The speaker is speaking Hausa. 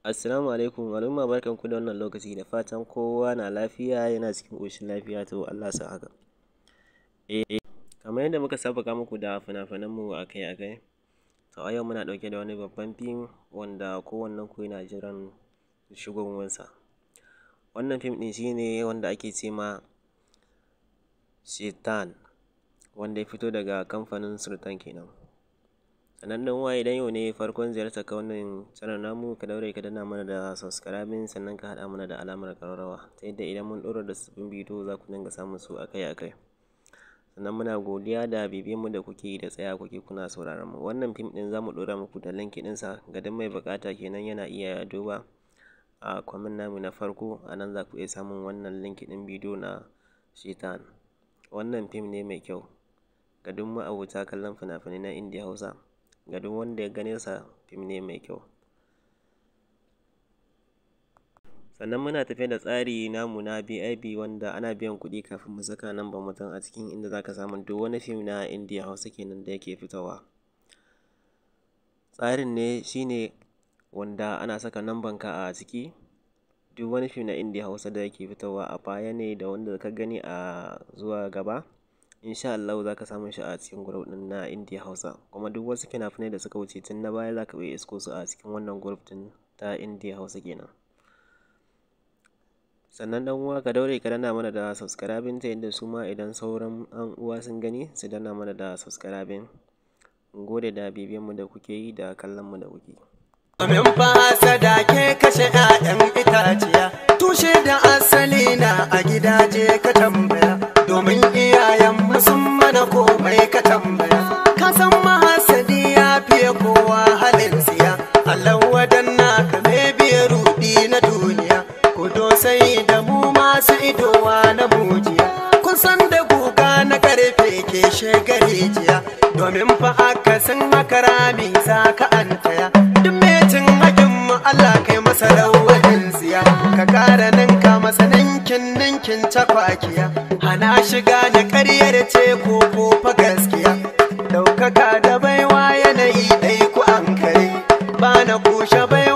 Assalamu alaikum, al'umma barkanku da wannan lokaci da fatan kowa na lafiya yana cikin ƙoshin lafiya to Allah sa haka. Kamar yadda muka sabaka muku da fina-finanmu akai-akai, to a yau muna ɗauke da wani babban fim wanda kowannen ku yana jiran shigowarsa. Wannan fim ɗin shine wanda ake ce ma Shaitan, wanda ya fito daga kamfanin Sultan kenan. Sannan dan uwa idan yau ne farkon ziyartar ka wannan channel namu, ka daure ka danna mana da subscribing sannan ka haɗa mana da alamar ƙararrawa ta yadda idan mun ɗora da sabbin bidiyo za ku dinga samun su akai-akai. Sannan muna godiya da bibiyan mu da kuke yi da tsaya kuke kuna sauraron mu. Wannan fim ɗin za mu ɗora muku da link ɗinsa ga duk mai buƙata kenan yana iya duba a comment namu na farko, a nan za ku iya samun wannan link ɗin bidiyo na Shaitan. Wannan fim ne mai kyau ga duk ma'abota kallon fina-finai na Indiya Hausa. Ga duk wanda ya gane sa, fim ne mai kyau. Sannan muna tafe da tsari namu na BIP wanda ana biyan kuɗi kafin mu saka number mutum a cikin inda zaka samu duk wani fim na Indiya Hausa kenan da yake fitowa. Tsarin ne shine wanda ana saka number ka a ciki, duk wani fim na Indiya Hausa da yake fitowa a baya ne da wanda ka gani a zuwa gaba, insha Allah za ka samu shi a cikin group ɗin na Indiya Hausa. Kuma duk wasu fina-finai da suka wuce tun na baya za ka iya isko su a cikin wannan group ɗin ta Indiya Hausa kenan. Sannan dan uwa ka daure ka danna mana da subscribing ta yadda su ma idan sauran an uwa sun gani su danna mana da subscribing. Mun gode da bibiyan mu da kuke yi da kallon mu da kuke. Domin fasada ke kashe 'ya'yan itaciya, tushe da asali na a gidaje ka tambaya, domin iyayen sun mana komai ka tambaya. Ka san mahasadi ya fiye kowa halin siya, Allah wadanna ka me biye rudi na duniya, kudo sai da mu masu idowa na mujiya. Kun san da guga na karfe ke shegare jiya, domin fa akasin makarami za ka antaya. Allah kai masa rawanin siya, ka kara ninka masa ninkin cakwakiya, hana shiga da ƙaryar ce ko fa gaskiya, ɗaukaka da baiwa yanayi ɗai ku an kare, ba na kushe bai